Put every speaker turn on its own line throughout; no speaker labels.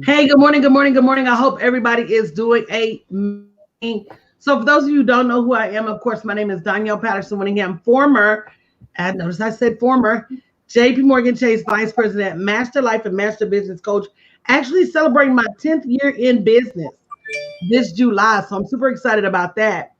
Hey, good morning, good morning, good morning. I hope everybody is doing amazing. So, for those of you who don't know who I am, of course, my name is Danielle Patterson Winningham, former, and notice I said former, JP Morgan Chase Vice President, Master Life and Master Business Coach, actually celebrating my 10th year in business this July. So, I'm super excited about that.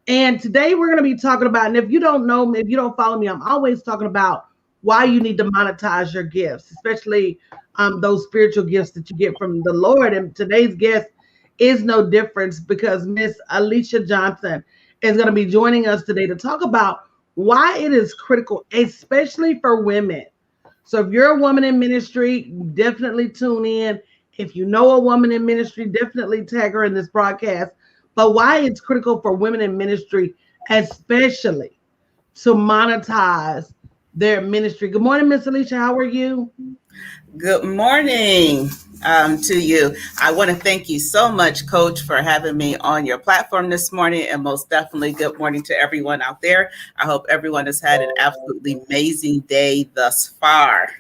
And today we're going to be talking about, and if you don't know me, if you don't follow me, I'm always talking about why you need to monetize your gifts, especially those spiritual gifts that you get from the Lord. And today's guest is no difference because Miss Alicia Johnson is going to be joining us today to talk about why it is critical, especially for women. So if you're a woman in ministry, definitely tune in. If you know a woman in ministry, definitely tag her in this broadcast. But why it's critical for women in ministry, especially to monetize their ministry. Good morning, Miss Alicia. How are you?
Good morning to you. I want to thank you so much, Coach, for having me on your platform this morning. And most definitely, good morning to everyone out there. I hope everyone has had an absolutely amazing day thus far.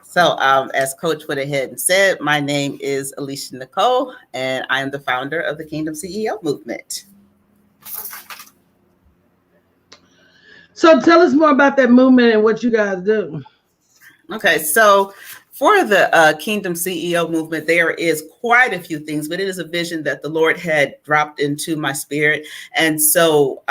So, as Coach went ahead and said, my name is Alicia Nicole, and I am the founder of the Kingdom CEO Movement.
So tell us more about that movement and what you guys do.
Okay, so for the Kingdom CEO movement, there is quite a few things, but it is a vision that the Lord had dropped into my spirit. And so,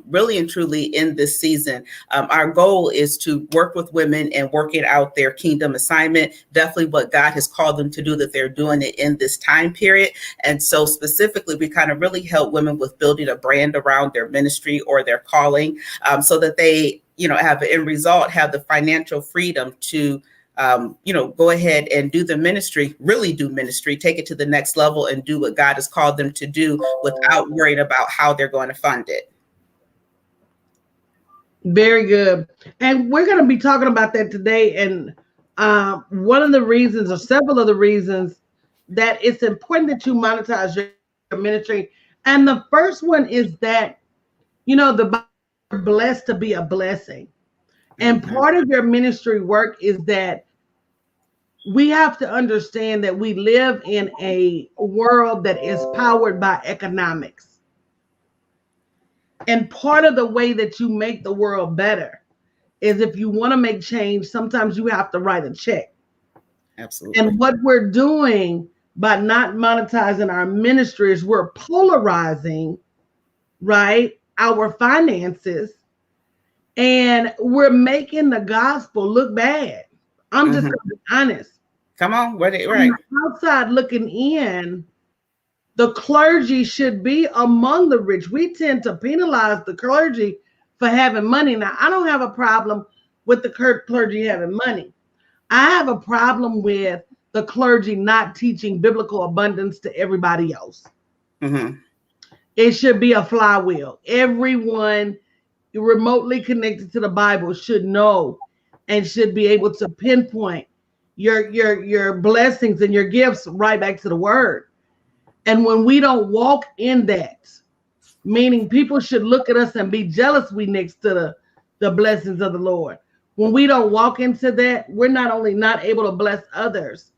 really and truly, in this season, our goal is to work with women and working out their kingdom assignment, definitely what God has called them to do, that they're doing it in this time period. And so, specifically, we kind of really help women with building a brand around their ministry or their calling, so that they have the end result, have the financial freedom to, go ahead and do the ministry, really do ministry, take it to the next level and do what God has called them to do without worrying about how they're going to fund it.
Very good. And we're going to be talking about that today. And one of the reasons, or several of the reasons, that it's important that you monetize your ministry. And the first one is that, the Bible is blessed to be a blessing. And
Mm-hmm.
part of your ministry work is that we have to understand that we live in a world that is powered by economics. And part of the way that you make the world better is if you want to make change, sometimes you have to write a check.
Absolutely.
And what we're doing by not monetizing our ministry is we're polarizing, right, our finances, and we're making the gospel look bad. I'm just going to be honest.
Come on,
From
right.
the outside looking in, the clergy should be among the rich. We tend to penalize the clergy for having money. Now, I don't have a problem with the clergy having money. I have a problem with the clergy not teaching biblical abundance to everybody else.
Mm-hmm.
It should be a flywheel. Everyone remotely connected to the Bible should know and should be able to pinpoint your blessings and your gifts right back to the word. And when we don't walk in that, meaning people should look at us and be jealous we next to the blessings of the Lord. When we don't walk into that, we're not only not able to bless others,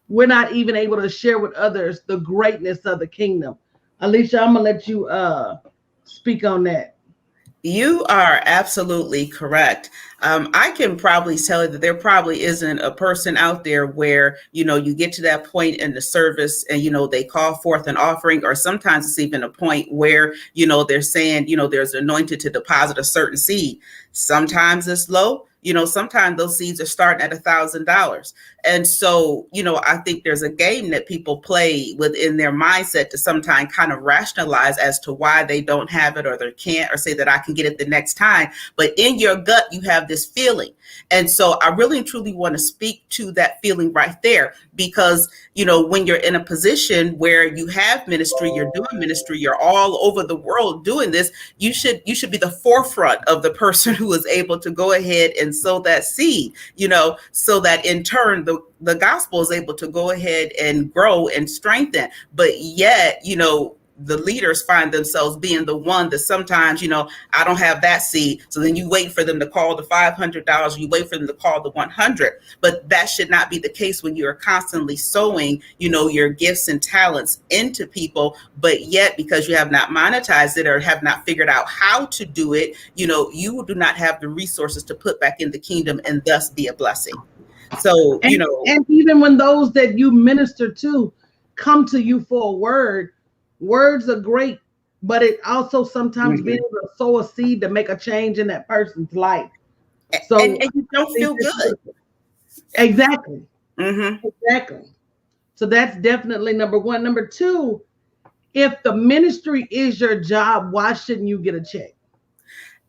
we're not even able to share with others the greatness of the kingdom. Alicia, I'm gonna let you speak on that.
You are absolutely correct. I can probably tell you that there probably isn't a person out there where, you get to that point in the service and, they call forth an offering, or sometimes it's even a point where, they're saying, there's anointed to deposit a certain seed. Sometimes it's low. Sometimes those seeds are starting at $1,000. And so, I think there's a game that people play within their mindset to sometimes kind of rationalize as to why they don't have it or they can't, or say that I can get it the next time. But in your gut, you have this feeling. And so I really and truly want to speak to that feeling right there, because, when you're in a position where you have ministry, you're doing ministry, you're all over the world doing this, you should be the forefront of the person who is able to go ahead and sow that seed, so that in turn the gospel is able to go ahead and grow and strengthen. But yet, the leaders find themselves being the one that sometimes, I don't have that seed. So then you wait for them to call the $500, you wait for them to call the 100. But that should not be the case when you are constantly sowing, your gifts and talents into people. But yet, because you have not monetized it or have not figured out how to do it, you do not have the resources to put back in the kingdom and thus be a blessing. So,
and even when those that you minister to come to you for a word, words are great, but it also sometimes being able to sow a seed to make a change in that person's life. So
and you don't feel good.
Exactly.
Mm-hmm.
Exactly. So that's definitely number one. Number two, if the ministry is your job, why shouldn't you get a check?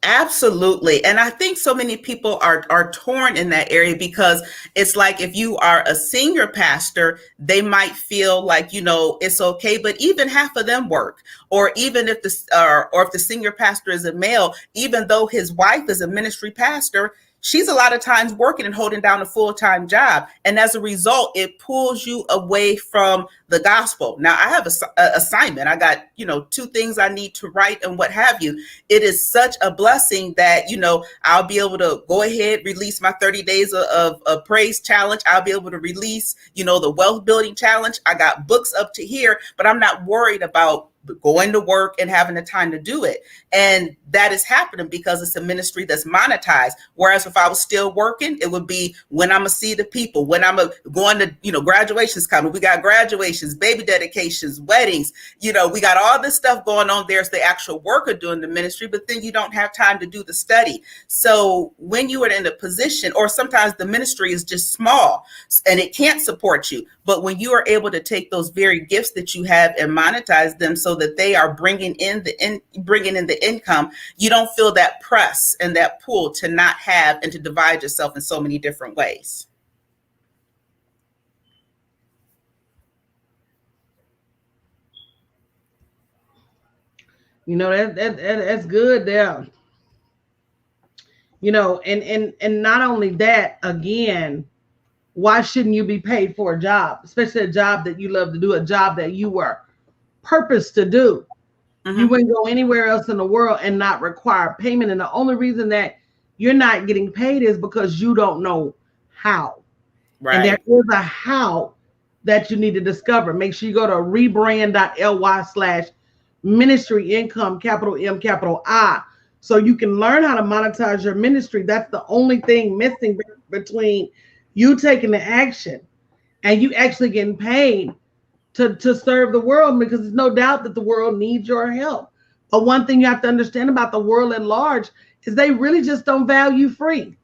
Absolutely. And I think so many people are torn in that area, because it's like, if you are a senior pastor, they might feel like, it's okay, but even half of them work. Or even if or if the senior pastor is a male, even though his wife is a ministry pastor, she's a lot of times working and holding down a full-time job. And as a result, it pulls you away from the gospel. Now, I have a assignment. I got, 2 things I need to write and what have you. It is such a blessing that, I'll be able to go ahead, release my 30 days of praise challenge. I'll be able to release, the wealth building challenge. I got books up to here, but I'm not worried about going to work and having the time to do it. And that is happening because it's a ministry that's monetized. Whereas if I was still working, it would be when I'm gonna see the people, when I'm going to, graduations coming. We got graduations, baby dedications, weddings, we got all this stuff going on. There's the actual worker doing the ministry, but then you don't have time to do the study. So when you are in a position, or sometimes the ministry is just small and it can't support you, but when you are able to take those very gifts that you have and monetize them so that they are bringing in the income, you don't feel that press and that pull to not have and to divide yourself in so many different ways.
That's good there. And not only that, again, why shouldn't you be paid for a job, especially a job that you love to do, a job that you were purposed to do? Mm-hmm. You wouldn't go anywhere else in the world and not require payment. And the only reason that you're not getting paid is because you don't know how. Right. And there is a how that you need to discover. Make sure you go to rebrand.ly/ministry income, capital M, capital I, so you can learn how to monetize your ministry. That's the only thing missing between you taking the action and you actually getting paid to serve the world, because there's no doubt that the world needs your help. But one thing you have to understand about the world at large is they really just don't value free.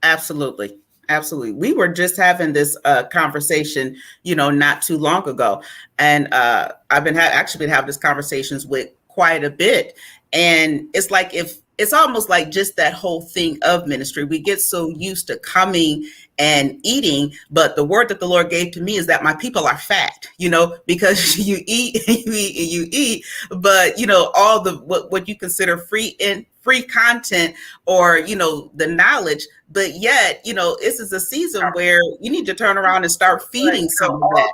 Absolutely. Absolutely. We were just having this conversation, not too long ago. And I've been actually been having these conversations with quite a bit. And it's like, it's almost like just that whole thing of ministry. We get so used to coming and eating, but the word that the Lord gave to me is that my people are fat, because you eat and you eat and you eat, but all the what you consider free content, or the knowledge, but yet this is a season where you need to turn around and start feeding some of that.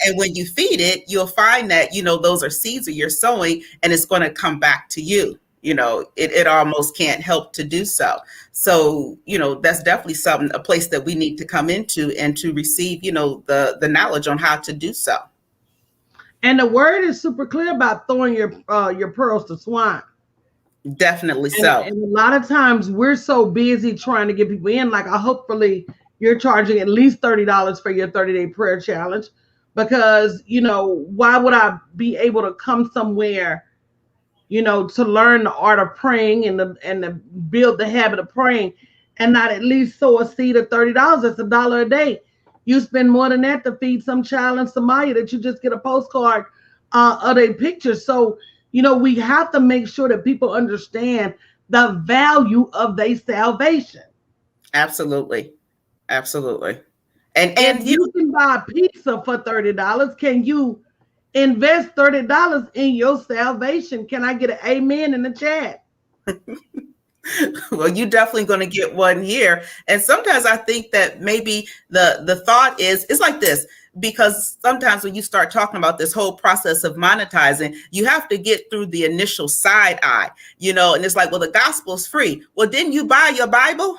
And when you feed it, you'll find that those are seeds that you're sowing, and it's going to come back to you. It almost can't help to do so. So, that's definitely a place that we need to come into and to receive, the knowledge on how to do so.
And the word is super clear about throwing your pearls to swine.
Definitely so.
And a lot of times we're so busy trying to get people in. Like, hopefully you're charging at least $30 for your 30-day prayer challenge, because, why would I be able to come somewhere, to learn the art of praying and to build the habit of praying, and not at least sow a seed of $30? That's $1 a day. You spend more than that to feed some child in Somalia that you just get a postcard of their picture. So, we have to make sure that people understand the value of their salvation.
Absolutely. Absolutely.
And you can buy pizza for $30. Can you invest $30 in your salvation? Can I get an amen in the chat?
Well, you're definitely going to get one here. And sometimes I think that maybe the thought is, it's like this. because sometimes when you start talking about this whole process of monetizing, you have to get through the initial side eye, and it's like, well, the gospel's free. Well, didn't you buy your Bible?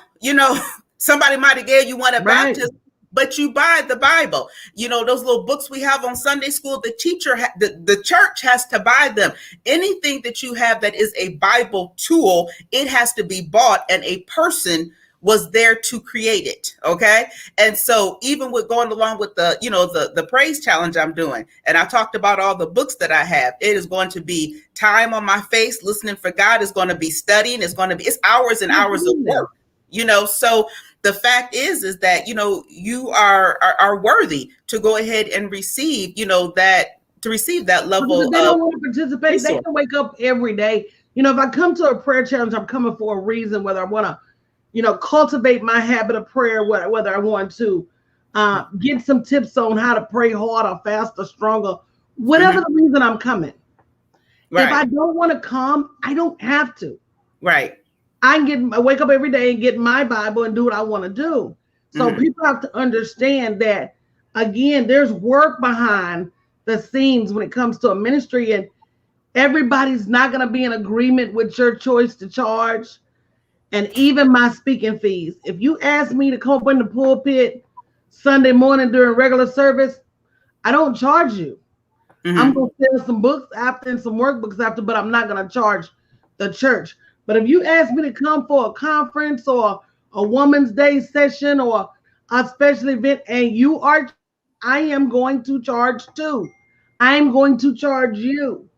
Somebody might have gave you one at
Right.
baptism, but you buy the Bible. Those little books we have on Sunday school, the teacher, the church has to buy them. Anything that you have that is a Bible tool, it has to be bought, and a person was there to create it. Okay. And so even with going along with the praise challenge I'm doing, and I talked about all the books that I have, it is going to be time on my face, listening for God. Is going to be studying. It's hours and hours of work, so the fact is that, you are worthy to go ahead and receive, that level
because they don't want to participate.
resource.
They can wake up every day. If I come to a prayer challenge, I'm coming for a reason, whether I want to, cultivate my habit of prayer, whether I want to get some tips on how to pray harder, faster, stronger, whatever the reason I'm coming. Right. If I don't want to come, I don't have to.
Right.
I wake up every day and get my Bible and do what I want to do. So people have to understand that, again, there's work behind the scenes when it comes to a ministry, and everybody's not going to be in agreement with your choice to charge. And even my speaking fees. If you ask me to come up in the pulpit Sunday morning during regular service, I don't charge you. I'm going to sell some books after and some workbooks after, but I'm not going to charge the church. But if you ask me to come for a conference or a Woman's Day session or a special event, and I am going to charge too. I'm going to charge you.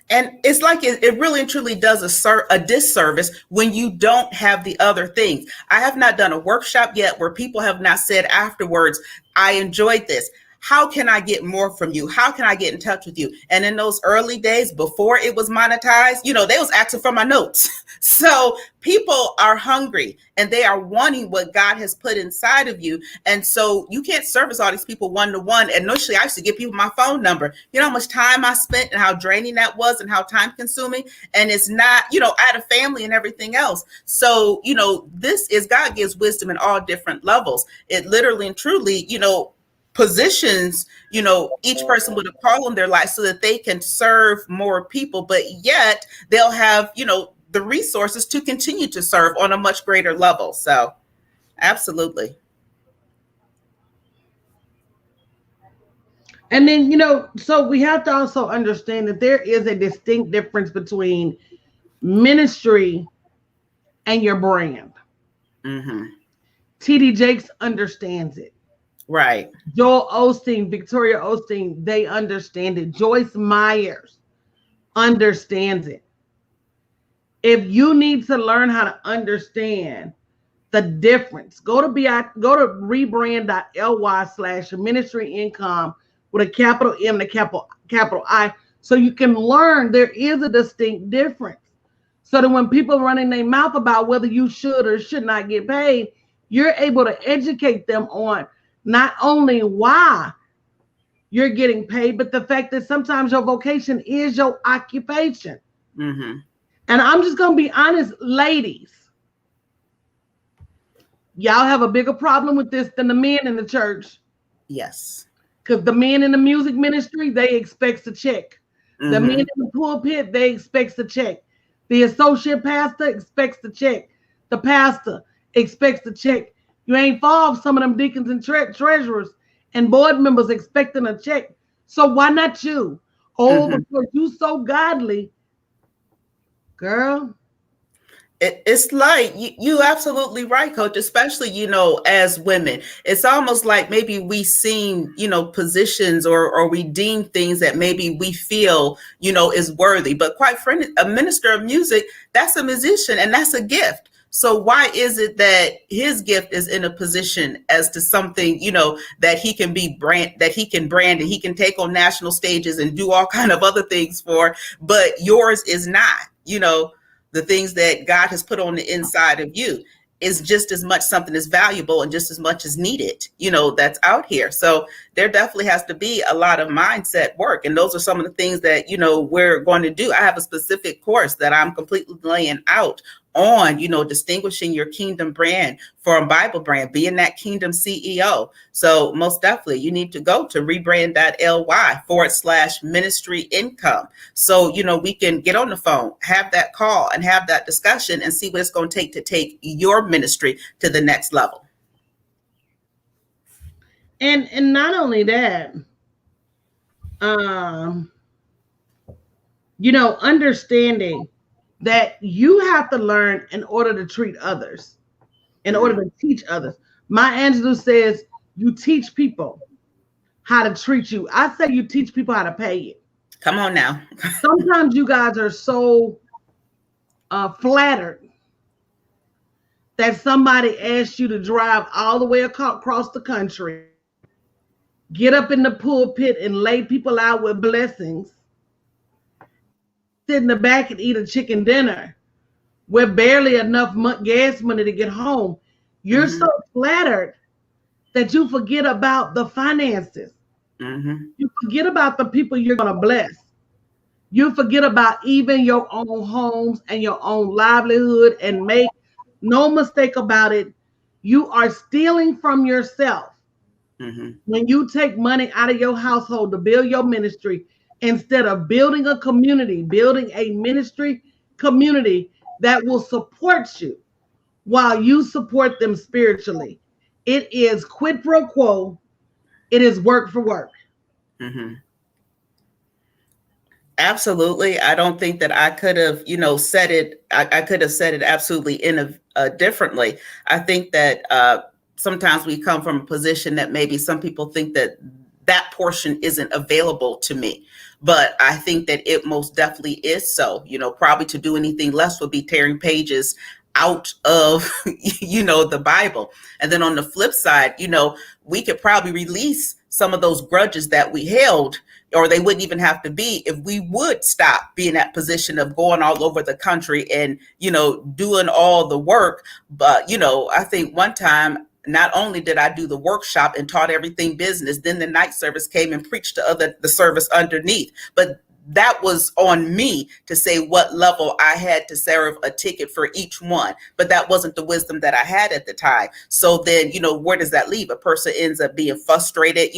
And it's like it really and truly does a disservice when you don't have the other things. I have not done a workshop yet where people have not said afterwards, I enjoyed this. How can I get more from you? How can I get in touch with you? And in those early days before it was monetized, they was asking for my notes. So people are hungry and they are wanting what God has put inside of you. And so you can't service all these people one-to-one. And initially I used to give people my phone number. You know how much time I spent and how draining that was and how time consuming. And it's not, I had a family and everything else. So, this is God gives wisdom in all different levels. It literally and truly, positions, each person with a call in their life so that they can serve more people, but yet they'll have, the resources to continue to serve on a much greater level. So absolutely.
And then, so we have to also understand that there is a distinct difference between ministry and your brand. T.D. Jakes understands it.
Right.
Joel Osteen, Victoria Osteen, they understand it. Joyce Myers understands it. If you need to learn how to understand the difference, go to rebrand.ly/ministry income with a capital M and a capital I, so you can learn there is a distinct difference. So that when people are running their mouth about whether you should or should not get paid, you're able to educate them on not only why you're getting paid, but the fact that sometimes your vocation is your occupation. And I'm just going to be honest, ladies, y'all have a bigger problem with this than the men in the church.
Yes.
Because the men in the music ministry, they expect a check. The men in the pulpit, they expect a check. The associate pastor expects a check. The pastor expects a check. You ain't far off some of them deacons and treasurers and board members expecting a check. So why not you? Because you so godly, girl.
It's like you absolutely right, Coach, especially, as women. It's almost like maybe we seen, positions or we deem things that maybe we feel, is worthy. But quite frankly, a minister of music, that's a musician and that's a gift. So why is it that his gift is in a position as to something, that he can brand and he can take on national stages and do all kind of other things for, but yours is not, the things that God has put on the inside of you is just as much something that's valuable and just as much as needed, that's out here. So there definitely has to be a lot of mindset work. And those are some of the things that, we're going to do. I have a specific course that I'm completely laying out on, distinguishing your kingdom brand from Bible brand, being that kingdom CEO. So most definitely you need to go to rebrand.ly/ministry income. So, we can get on the phone, have that call and have that discussion and see what it's going to take your ministry to the next level.
And not only that, understanding that you have to learn in order to treat others, in order to teach others. Maya Angelou says, you teach people how to treat you. I say you teach people how to pay you.
Come on now.
Sometimes you guys are so flattered that somebody asks you to drive all the way across the country, get up in the pulpit and lay people out with blessings, sit in the back and eat a chicken dinner with barely enough gas money to get home. You're so flattered that you forget about the finances. You forget about the people you're going to bless. You forget about even your own homes and your own livelihood, and make no mistake about it, you are stealing from yourself when you take money out of your household to build your ministry instead of building a community, building a ministry community that will support you while you support them spiritually. It is quid pro quo. It is work for work.
Absolutely. I don't think that I could have, said it. I could have said it absolutely differently. I think that sometimes we come from a position that maybe some people think that that portion isn't available to me. But I think that it most definitely is so. Probably to do anything less would be tearing pages out of, the Bible. And then on the flip side, we could probably release some of those grudges that we held, or they wouldn't even have to be, if we would stop being that position of going all over the country and, doing all the work. But, I think one time, not only did I do the workshop and taught everything business, then the night service came and preached to the service underneath. But that was on me to say what level I had to serve a ticket for each one. But that wasn't the wisdom that I had at the time. So then, where does that leave? A person ends up being frustrated,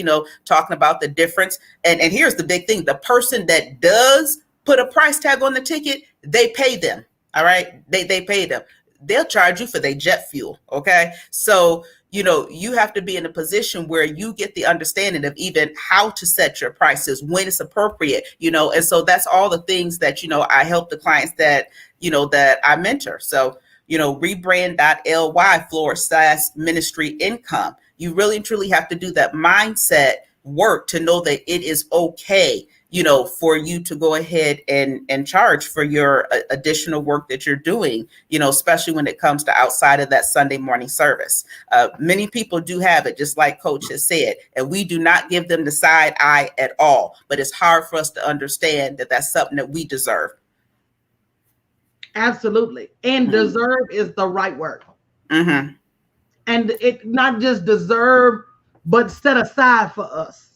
talking about the difference. And here's the big thing. The person that does put a price tag on the ticket, they pay them. All right. They pay them. They'll charge you for their jet fuel. OK, so you have to be in a position where you get the understanding of even how to set your prices, when it's appropriate, and so that's all the things that, I help the clients that, that I mentor. So, rebrand.ly/ministry income. You really and truly have to do that mindset work to know that it is okay, for you to go ahead and charge for your additional work that you're doing, especially when it comes to outside of that Sunday morning service. Many people do have it, just like Coach has said, and we do not give them the side eye at all. But it's hard for us to understand that that's something that we deserve.
Absolutely. And deserve is the right word. And it not just deserve, but set aside for us.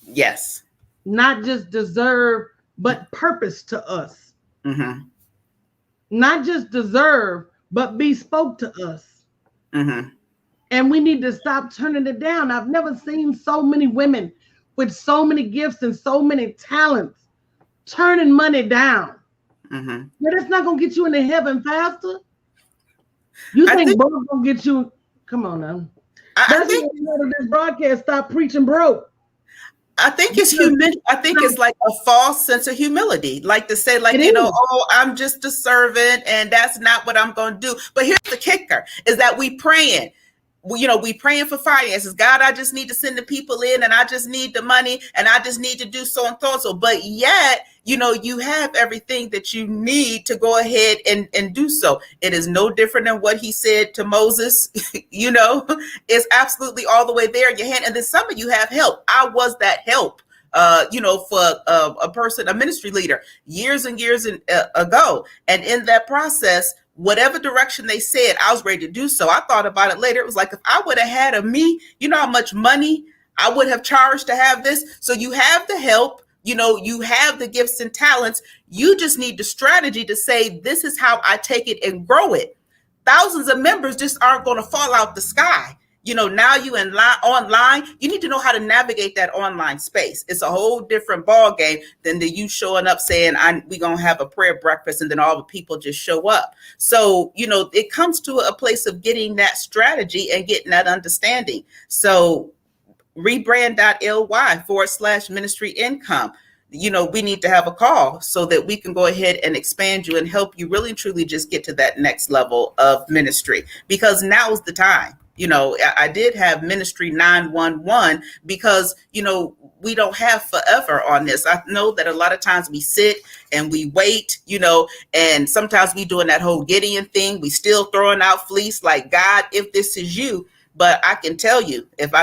Yes.
Not just deserve, but purpose to us. Not just deserve, but be spoke to us. And we need to stop turning it down. I've never seen so many women with so many gifts and so many talents turning money down. Yeah, that's not going to get you into heaven faster. You think broke going to get you? Come on now. That's why this broadcast stop preaching broke.
I think it's I think it's like a false sense of humility, like to say, like, oh, I'm just a servant and that's not what I'm going to do. But here's the kicker is that we praying. We praying for finances. God, I just need to send the people in and I just need the money and I just need to do so and so. But yet, you have everything that you need to go ahead and do so. It is no different than what he said to Moses. It's absolutely all the way there in your hand. And then some of you have help. I was that help. For a person, a ministry leader years and years ago. And in that process, whatever direction they said, I was ready to do so. I thought about it later. It was like, if I would have had how much money I would have charged to have this. So you have the help, You have the gifts and talents. You just need the strategy to say, this is how I take it and grow it. Thousands of members just aren't going to fall out the sky. Now you online, you need to know how to navigate that online space. It's a whole different ball game than you showing up saying, we're going to have a prayer breakfast, and then all the people just show up. So, it comes to a place of getting that strategy and getting that understanding. So rebrand.ly/ministry income. We need to have a call so that we can go ahead and expand you and help you really truly just get to that next level of ministry, because now's the time. I did have ministry 911 because, we don't have forever on this. I know that a lot of times we sit and we wait, and sometimes we doing that whole Gideon thing. We still throwing out fleece like, God, if this is you. But I can tell you, if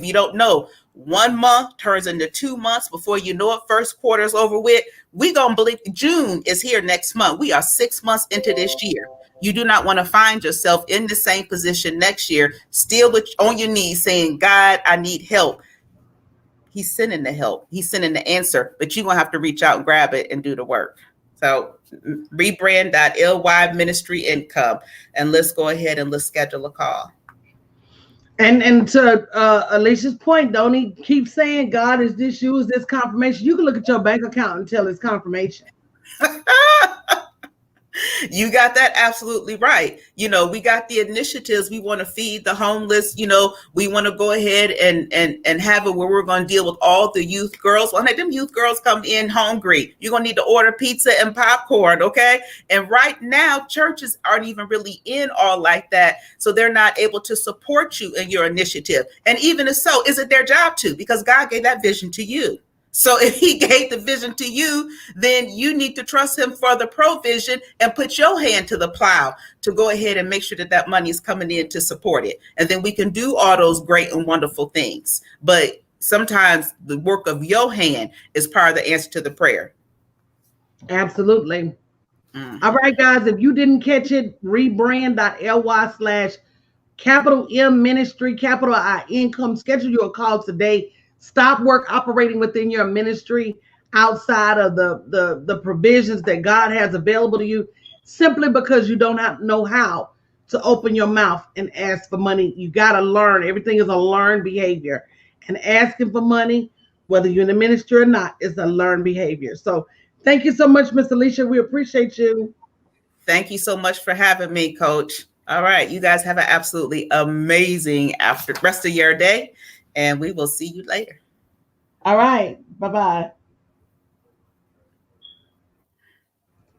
you don't know, 1 month turns into 2 months before you know it. First quarter is over with. We gonna believe June is here next month. We are 6 months into this year. You do not want to find yourself in the same position next year, still on your knees saying, God, I need help. He's sending the help. He's sending the answer, but you're going to have to reach out and grab it and do the work. So rebrand.ly ministry income. And let's go ahead and let's schedule a call.
And to Alicia's point, don't he keep saying, God, is this you? Is this confirmation? You can look at your bank account and tell it's confirmation.
You got that absolutely right. We got the initiatives. We want to feed the homeless. We want to go ahead and have it where we're going to deal with all the youth girls. Well, them youth girls come in hungry. You're going to need to order pizza and popcorn. Okay. And right now, churches aren't even really in all like that. So they're not able to support you in your initiative. And even if so, is it their job to? Because God gave that vision to you. So if he gave the vision to you, then you need to trust him for the provision and put your hand to the plow to go ahead and make sure that money is coming in to support it. And then we can do all those great and wonderful things. But sometimes the work of your hand is part of the answer to the prayer.
Absolutely. Mm-hmm. All right, guys, if you didn't catch it, rebrand.ly/capital M ministry, capital I income. Schedule your call today. Stop work operating within your ministry outside of the provisions that God has available to you, simply because you don't know how to open your mouth and ask for money. You got to learn. Everything is a learned behavior. And asking for money, whether you're in the ministry or not, is a learned behavior. So thank you so much, Miss Alicia. We appreciate you.
Thank you so much for having me, Coach. All right. You guys have an absolutely amazing rest of your day. And we will see you later.
All right. Bye-bye.